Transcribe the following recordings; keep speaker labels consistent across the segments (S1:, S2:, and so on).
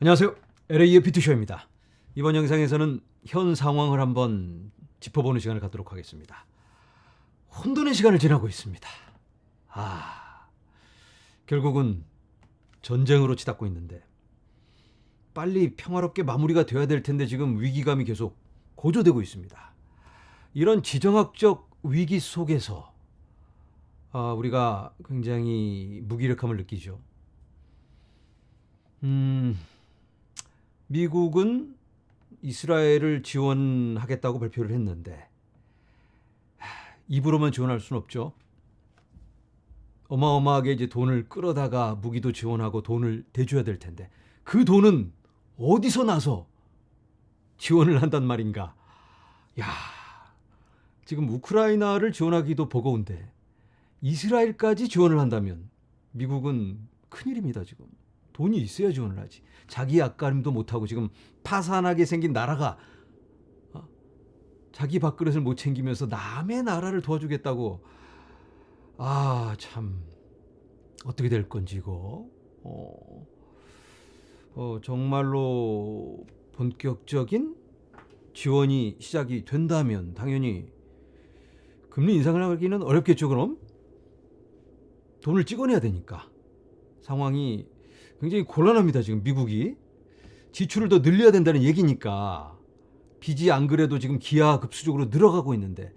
S1: 안녕하세요. LA의 비투쇼입니다. 이번 영상에서는 현 상황을 한번 짚어보는 시간을 갖도록 하겠습니다. 혼돈의 시간을 지나고 있습니다. 결국은 전쟁으로 치닫고 있는데 빨리 평화롭게 마무리가 돼야 될 텐데 지금 위기감이 계속 고조되고 있습니다. 이런 지정학적 위기 속에서 우리가 굉장히 무기력함을 느끼죠. 미국은 이스라엘을 지원하겠다고 발표를 했는데 입으로만 지원할 수는 없죠. 어마어마하게 이제 돈을 끌어다가 무기도 지원하고 돈을 대줘야 될 텐데 그 돈은 어디서 나서 지원을 한단 말인가? 야, 지금 우크라이나를 지원하기도 버거운데 이스라엘까지 지원을 한다면 미국은 큰일입니다. 지금 돈이 있어야 지원을 하지. 자기 앞가림도 못하고 지금 파산하게 생긴 나라가 자기 밥그릇을 못 챙기면서 남의 나라를 도와주겠다고. 참 어떻게 될 건지 이거 정말로 본격적인 지원이 시작이 된다면 당연히 금리 인상을 하기는 어렵겠죠. 그럼 돈을 찍어내야 되니까 상황이 굉장히 곤란합니다. 지금 미국이 지출을 더 늘려야 된다는 얘기니까 빚이 안 그래도 지금 기하급수적으로 늘어가고 있는데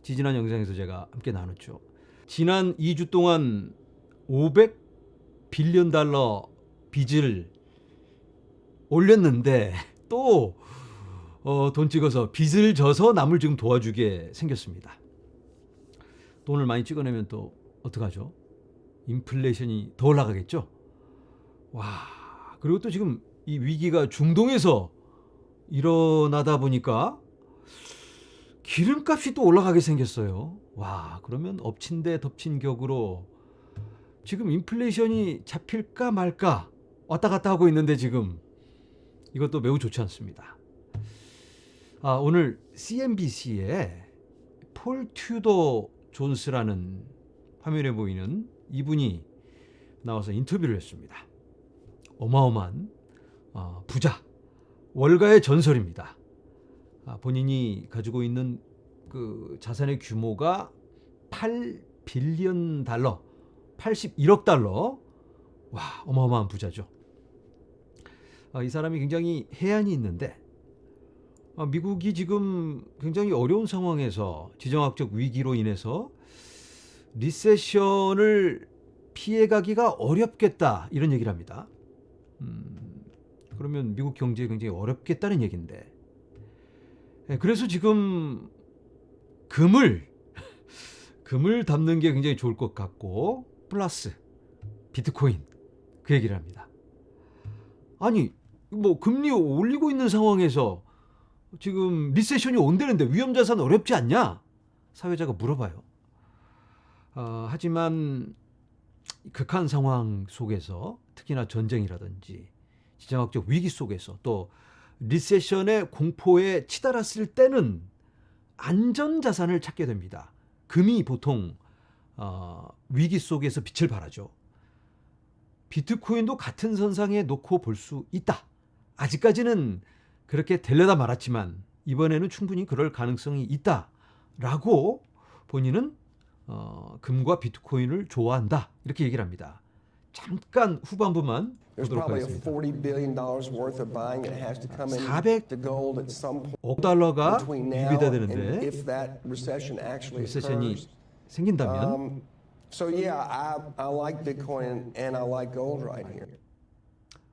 S1: 지지난 영상에서 제가 함께 나눴죠. 지난 2주 동안 500빌리언 달러 빚을 올렸는데 또 돈 찍어서 빚을 져서 남을 지금 도와주게 생겼습니다. 돈을 많이 찍어내면 또 어떡하죠? 인플레이션이 더 올라가겠죠? 그리고 또 지금 이 위기가 중동에서 일어나다 보니까 기름값이 또 올라가게 생겼어요. 그러면 엎친 데 덮친 격으로 지금 인플레이션이 잡힐까 말까 왔다 갔다 하고 있는데 지금 이것도 매우 좋지 않습니다. 오늘 CNBC에 폴 튜더 존스라는 화면에 보이는 이분이 나와서 인터뷰를 했습니다. 어마어마한 부자, 월가의 전설입니다. 본인이 가지고 있는 그 자산의 규모가 8빌리언 달러, 81억 달러. 어마어마한 부자죠. 이 사람이 굉장히 해안이 있는데 미국이 지금 굉장히 어려운 상황에서 지정학적 위기로 인해서 리세션을 피해가기가 어렵겠다 이런 얘기를 합니다. 그러면 미국 경제에 굉장히 어렵겠다는 얘기인데 그래서 지금 금을 담는 게 굉장히 좋을 것 같고 플러스 비트코인 그 얘기를 합니다. 아니 뭐 금리 올리고 있는 상황에서 지금 리세션이 온다는데 위험자산 어렵지 않냐? 사회자가 물어봐요. 하지만 극한 상황 속에서 특히나 전쟁이라든지 지정학적 위기 속에서 또 리세션의 공포에 치달았을 때는 안전자산을 찾게 됩니다. 금이 보통 위기 속에서 빛을 발하죠. 비트코인도 같은 선상에 놓고 볼 수 있다. 아직까지는 그렇게 되려다 말았지만 이번에는 충분히 그럴 가능성이 있다라고 본인은 금과 비트코인을 좋아한다 이렇게 얘기를 합니다. 잠깐 후반부만 보도록 하겠습니다. 400억 달러가 유비가 되는데 리세션이 생긴다면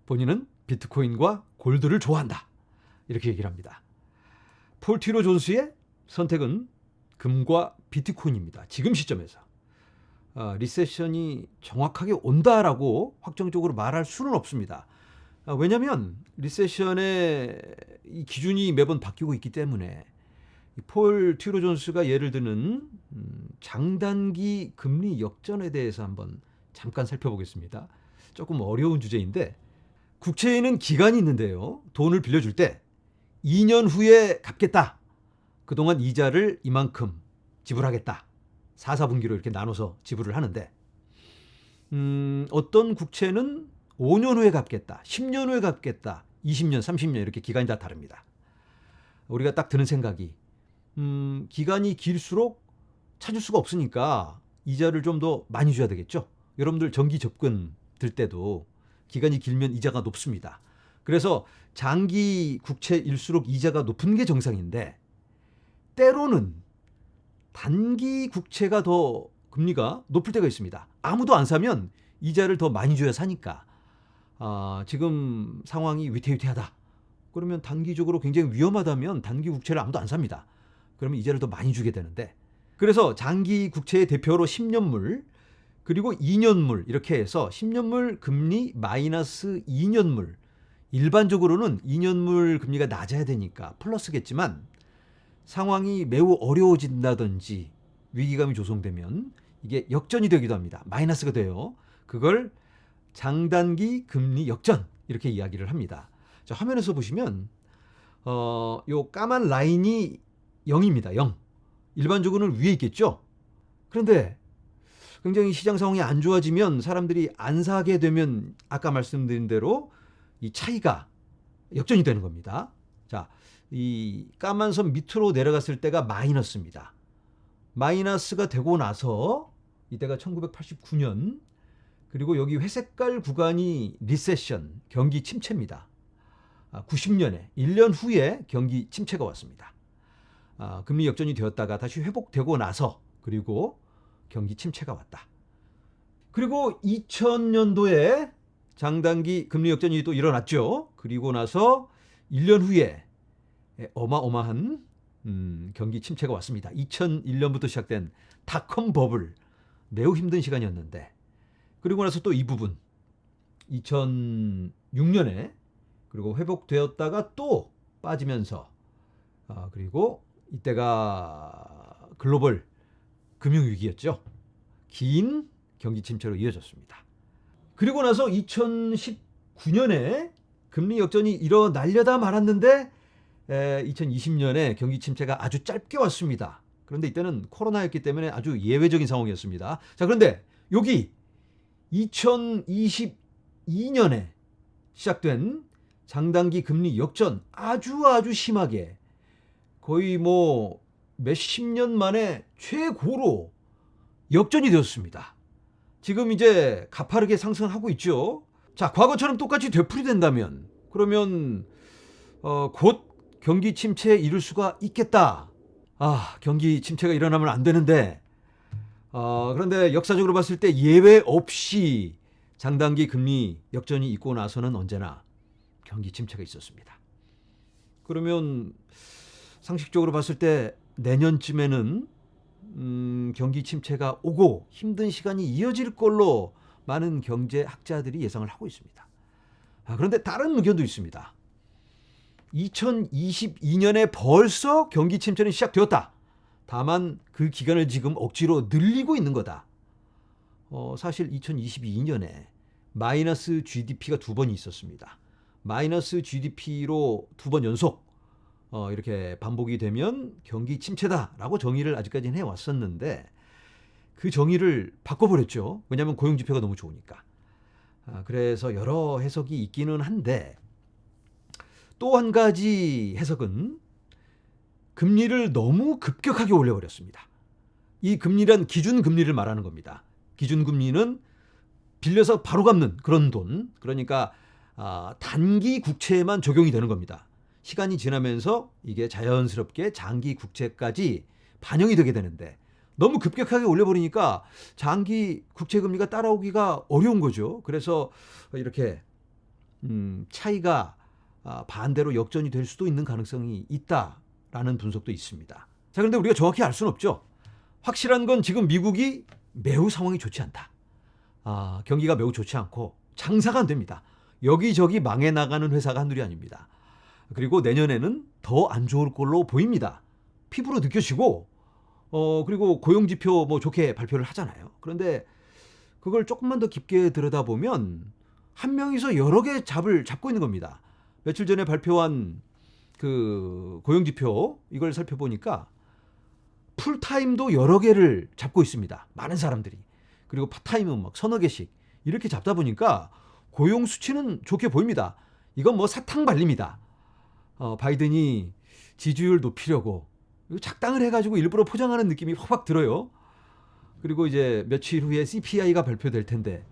S1: 본인은 비트코인과 골드를 좋아한다 이렇게 얘기를 합니다. 폴 튜더 존스의 선택은 금과 비트코인입니다. 지금 시점에서 리세션이 정확하게 온다라고 확정적으로 말할 수는 없습니다. 왜냐하면 리세션의 이 기준이 매번 바뀌고 있기 때문에 폴 튜더 존스가 예를 드는 장단기 금리 역전에 대해서 한번 잠깐 살펴보겠습니다. 조금 어려운 주제인데 국채에는 기간이 있는데요. 돈을 빌려줄 때 2년 후에 갚겠다. 그동안 이자를 이만큼 지불하겠다. 4, 4분기로 이렇게 나눠서 지불을 하는데 어떤 국채는 5년 후에 갚겠다, 10년 후에 갚겠다, 20년, 30년 이렇게 기간이 다 다릅니다. 우리가 딱 드는 생각이 기간이 길수록 찾을 수가 없으니까 이자를 좀 더 많이 줘야 되겠죠. 여러분들 정기 접근 들 때도 기간이 길면 이자가 높습니다. 그래서 장기 국채일수록 이자가 높은 게 정상인데 때로는 단기 국채가 더 금리가 높을 때가 있습니다. 아무도 안 사면 이자를 더 많이 줘야 사니까 지금 상황이 위태위태하다. 그러면 단기적으로 굉장히 위험하다면 단기 국채를 아무도 안 삽니다. 그러면 이자를 더 많이 주게 되는데 그래서 장기 국채의 대표로 10년물 그리고 2년물 이렇게 해서 10년물 금리 마이너스 2년물 일반적으로는 2년물 금리가 낮아야 되니까 플러스겠지만 상황이 매우 어려워진다든지 위기감이 조성되면 이게 역전이 되기도 합니다. 마이너스가 돼요. 그걸 장단기 금리 역전 이렇게 이야기를 합니다. 자, 화면에서 보시면 요 까만 라인이 0입니다. 0. 일반적으로는 위에 있겠죠. 그런데 굉장히 시장 상황이 안 좋아지면 사람들이 안 사게 되면 아까 말씀드린 대로 이 차이가 역전이 되는 겁니다. 자, 이 까만 선 밑으로 내려갔을 때가 마이너스입니다. 마이너스가 되고 나서 이때가 1989년 그리고 여기 회색깔 구간이 리세션, 경기 침체입니다. 90년에 1년 후에 경기 침체가 왔습니다. 금리 역전이 되었다가 다시 회복되고 나서 그리고 경기 침체가 왔다. 그리고 2000년도에 장단기 금리 역전이 또 일어났죠. 그리고 나서 1년 후에 어마어마한 경기 침체가 왔습니다. 2001년부터 시작된 닷컴 버블 매우 힘든 시간이었는데 그리고 나서 또 이 부분 2006년에 그리고 회복되었다가 또 빠지면서 그리고 이때가 글로벌 금융위기였죠. 긴 경기 침체로 이어졌습니다. 그리고 나서 2019년에 금리 역전이 일어나려다 말았는데 2020년에 경기 침체가 아주 짧게 왔습니다. 그런데 이때는 코로나였기 때문에 아주 예외적인 상황이었습니다. 자, 그런데 여기 2022년에 시작된 장단기 금리 역전 아주 심하게 거의 뭐 몇십 년 만에 최고로 역전이 되었습니다. 지금 이제 가파르게 상승하고 있죠. 자, 과거처럼 똑같이 되풀이된다면 그러면 곧 경기 침체에 이를 수가 있겠다. 경기 침체가 일어나면 안 되는데 그런데 역사적으로 봤을 때 예외 없이 장단기 금리 역전이 있고 나서는 언제나 경기 침체가 있었습니다. 그러면 상식적으로 봤을 때 내년쯤에는 경기 침체가 오고 힘든 시간이 이어질 걸로 많은 경제학자들이 예상을 하고 있습니다. 그런데 다른 의견도 있습니다. 2022년에 벌써 경기 침체는 시작되었다. 다만 그 기간을 지금 억지로 늘리고 있는 거다. 사실 2022년에 마이너스 GDP가 두 번이 있었습니다. 마이너스 GDP로 두 번 연속 이렇게 반복이 되면 경기 침체다라고 정의를 아직까지는 해왔었는데 그 정의를 바꿔버렸죠. 왜냐하면 고용지표가 너무 좋으니까. 그래서 여러 해석이 있기는 한데 또 한 가지 해석은 금리를 너무 급격하게 올려버렸습니다. 이 금리란 기준금리를 말하는 겁니다. 기준금리는 빌려서 바로 갚는 그런 돈. 그러니까 단기 국채에만 적용이 되는 겁니다. 시간이 지나면서 이게 자연스럽게 장기 국채까지 반영이 되게 되는데 너무 급격하게 올려버리니까 장기 국채 금리가 따라오기가 어려운 거죠. 그래서 이렇게 차이가 반대로 역전이 될 수도 있는 가능성이 있다라는 분석도 있습니다. 자, 그런데 우리가 정확히 알 수는 없죠. 확실한 건 지금 미국이 매우 상황이 좋지 않다. 경기가 매우 좋지 않고 장사가 안 됩니다. 여기저기 망해 나가는 회사가 한둘이 아닙니다. 그리고 내년에는 더 안 좋을 걸로 보입니다. 피부로 느껴지고 그리고 고용지표 뭐 좋게 발표를 하잖아요. 그런데 그걸 조금만 더 깊게 들여다보면 한 명이서 여러 개 잡고 있는 겁니다. 며칠 전에 발표한 그 고용지표 이걸 살펴보니까 풀타임도 여러 개를 잡고 있습니다. 많은 사람들이. 그리고 파타임은 막 서너 개씩 이렇게 잡다 보니까 고용 수치는 좋게 보입니다. 이건 뭐 사탕 발림이다. 바이든이 지지율 높이려고 작당을 해가지고 일부러 포장하는 느낌이 확 들어요. 그리고 이제 며칠 후에 CPI가 발표될 텐데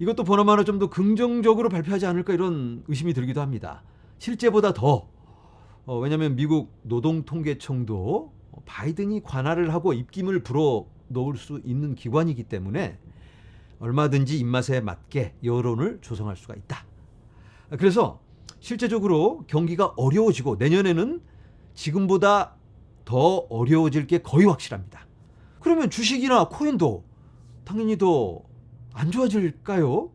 S1: 이것도 보나마나 좀 더 긍정적으로 발표하지 않을까 이런 의심이 들기도 합니다. 실제보다 더 왜냐하면 미국 노동통계청도 바이든이 관할을 하고 입김을 불어 넣을 수 있는 기관이기 때문에 얼마든지 입맛에 맞게 여론을 조성할 수가 있다. 그래서 실제적으로 경기가 어려워지고 내년에는 지금보다 더 어려워질 게 거의 확실합니다. 그러면 주식이나 코인도 당연히 더 안 좋아질까요?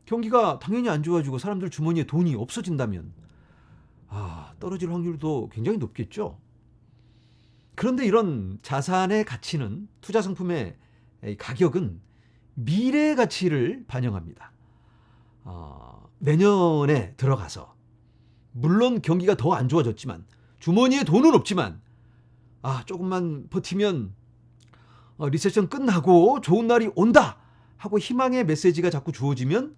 S1: 경기가 당연히 안 좋아지고 사람들 주머니에 돈이 없어진다면 떨어질 확률도 굉장히 높겠죠. 그런데 이런 자산의 가치는 투자 상품의 가격은 미래의 가치를 반영합니다. 내년에 들어가서 물론 경기가 더 안 좋아졌지만 주머니에 돈은 없지만 조금만 버티면 리세션 끝나고 좋은 날이 온다 하고 희망의 메시지가 자꾸 주어지면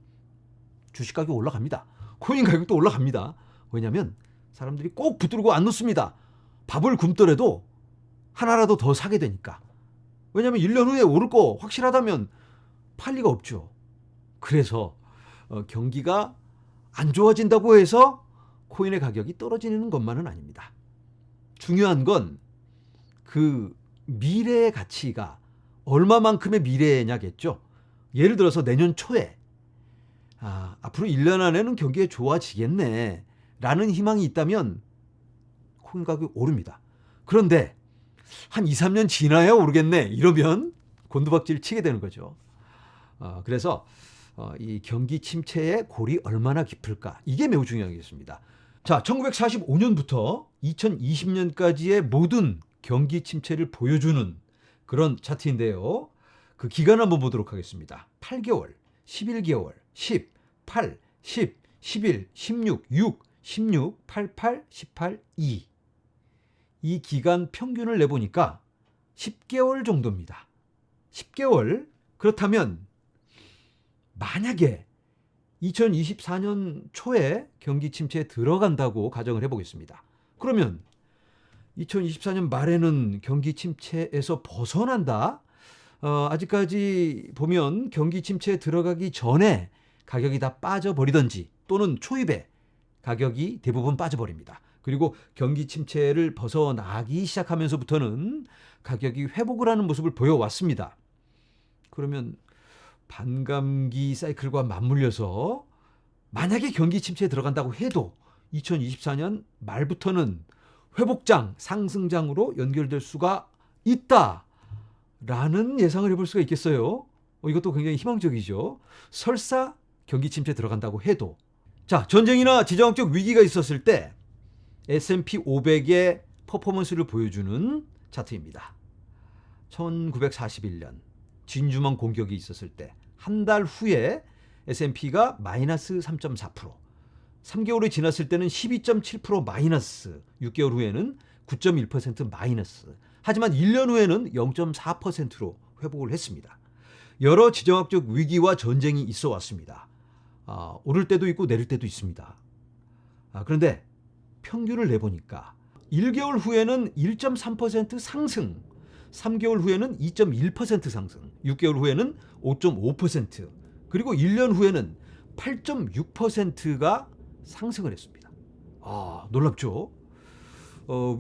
S1: 주식 가격 올라갑니다. 코인 가격도 올라갑니다. 왜냐하면 사람들이 꼭 붙들고 안 놓습니다. 밥을 굶더라도 하나라도 더 사게 되니까. 왜냐하면 1년 후에 오를 거 확실하다면 팔 리가 없죠. 그래서 경기가 안 좋아진다고 해서 코인의 가격이 떨어지는 것만은 아닙니다. 중요한 건 그 미래의 가치가 얼마만큼의 미래냐겠죠. 예를 들어서 내년 초에 앞으로 1년 안에는 경기가 좋아지겠네 라는 희망이 있다면 코인 가격이 오릅니다. 그런데 한 2, 3년 지나야 오르겠네 이러면 곤두박질 치게 되는 거죠. 그래서 이 경기 침체의 골이 얼마나 깊을까 이게 매우 중요하겠습니다. 자, 1945년부터 2020년까지의 모든 경기 침체를 보여주는 그런 차트인데요. 그 기간 한번 보도록 하겠습니다. 8개월, 11개월, 10, 8, 10, 11, 16, 6, 16, 88, 18, 2. 이 기간 평균을 내보니까 10개월 정도입니다. 10개월? 그렇다면 만약에 2024년 초에 경기 침체에 들어간다고 가정을 해보겠습니다. 그러면 2024년 말에는 경기 침체에서 벗어난다? 아직까지 보면 경기 침체에 들어가기 전에 가격이 다 빠져버리든지 또는 초입에 가격이 대부분 빠져버립니다. 그리고 경기 침체를 벗어나기 시작하면서부터는 가격이 회복을 하는 모습을 보여왔습니다. 그러면 반감기 사이클과 맞물려서 만약에 경기 침체에 들어간다고 해도 2024년 말부터는 회복장, 상승장으로 연결될 수가 있다라는 예상을 해볼 수가 있겠어요. 이것도 굉장히 희망적이죠. 설사 경기 침체에 들어간다고 해도. 자, 전쟁이나 지정학적 위기가 있었을 때 S&P 500의 퍼포먼스를 보여주는 차트입니다. 1941년 진주만 공격이 있었을 때 한 달 후에 S&P가 마이너스 3.4%, 3개월이 지났을 때는 12.7% 마이너스, 6개월 후에는 9.1% 마이너스. 하지만 1년 후에는 0.4%로 회복을 했습니다. 여러 지정학적 위기와 전쟁이 있어 왔습니다. 오를 때도 있고 내릴 때도 있습니다. 그런데 평균을 내보니까 1개월 후에는 1.3% 상승, 3개월 후에는 2.1% 상승, 6개월 후에는 5.5%, 그리고 1년 후에는 8.6%가 상승을 했습니다. 놀랍죠?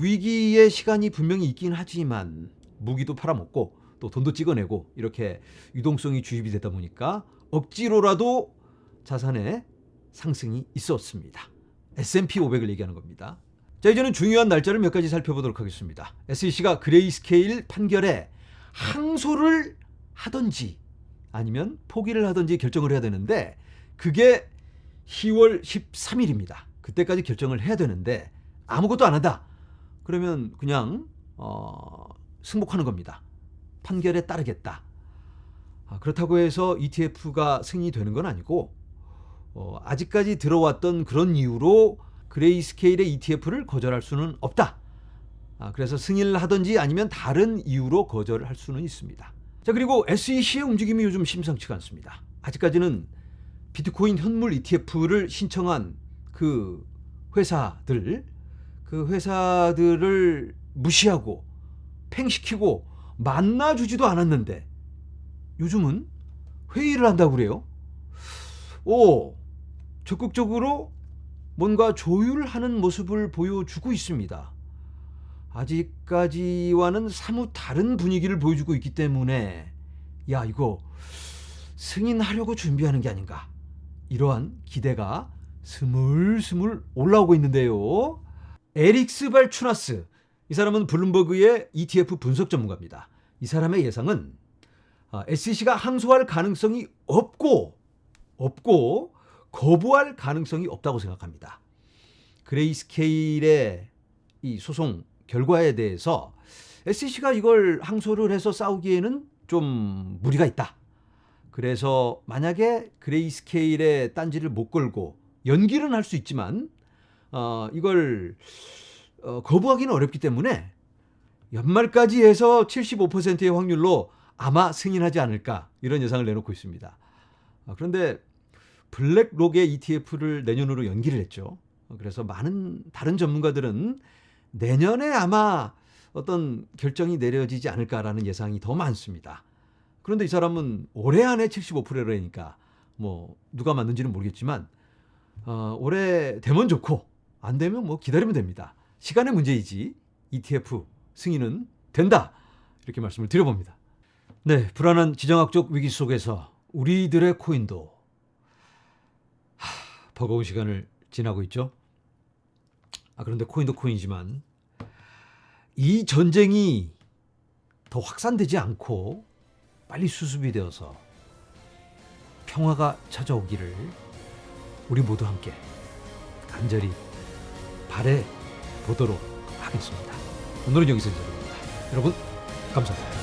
S1: 위기의 시간이 분명히 있긴 하지만 무기도 팔아먹고 또 돈도 찍어내고 이렇게 유동성이 주입이 되다 보니까 억지로라도 자산의 상승이 있었습니다. S&P 500을 얘기하는 겁니다. 자, 이제는 중요한 날짜를 몇 가지 살펴보도록 하겠습니다. SEC가 그레이스케일 판결에 항소를 하든지 아니면 포기를 하든지 결정을 해야 되는데 그게 10월 13일입니다. 그때까지 결정을 해야 되는데 아무것도 안 한다. 그러면 그냥 승복하는 겁니다. 판결에 따르겠다. 그렇다고 해서 ETF가 승인이 되는 건 아니고 아직까지 들어왔던 그런 이유로 그레이스케일의 ETF를 거절할 수는 없다. 그래서 승인을 하든지 아니면 다른 이유로 거절을 할 수는 있습니다. 자, 그리고 SEC의 움직임이 요즘 심상치가 않습니다. 아직까지는 비트코인 현물 ETF를 신청한 그 회사들을 무시하고 팽시키고 만나주지도 않았는데 요즘은 회의를 한다고 그래요. 적극적으로 뭔가 조율하는 모습을 보여주고 있습니다. 아직까지와는 사뭇 다른 분위기를 보여주고 있기 때문에 야, 이거 승인하려고 준비하는 게 아닌가, 이러한 기대가 스물스물 올라오고 있는데요. 에릭스 발추나스, 이 사람은 블룸버그의 ETF 분석 전문가입니다. 이 사람의 예상은 SEC가 항소할 가능성이 없고 거부할 가능성이 없다고 생각합니다. 그레이스케일의 이 소송 결과에 대해서 SEC가 이걸 항소를 해서 싸우기에는 좀 무리가 있다. 그래서 만약에 그레이스케일의 딴지를 못 걸고 연기는 할 수 있지만 이걸 거부하기는 어렵기 때문에 연말까지 해서 75%의 확률로 아마 승인하지 않을까, 이런 예상을 내놓고 있습니다. 그런데 블랙록의 ETF를 내년으로 연기를 했죠. 그래서 많은 다른 전문가들은 내년에 아마 어떤 결정이 내려지지 않을까라는 예상이 더 많습니다. 그런데 이 사람은 올해 안에 75%라니까 뭐 누가 맞는지는 모르겠지만 올해 되면 좋고 안 되면 뭐 기다리면 됩니다. 시간의 문제이지 ETF 승인은 된다, 이렇게 말씀을 드려봅니다. 네, 불안한 지정학적 위기 속에서 우리들의 코인도 버거운 시간을 지나고 있죠. 그런데 코인도 코인이지만 이 전쟁이 더 확산되지 않고 빨리 수습이 되어서 평화가 찾아오기를 우리 모두 함께 간절히 바래 보도록 하겠습니다. 오늘은 여기서 인사드립니다. 여러분 감사합니다.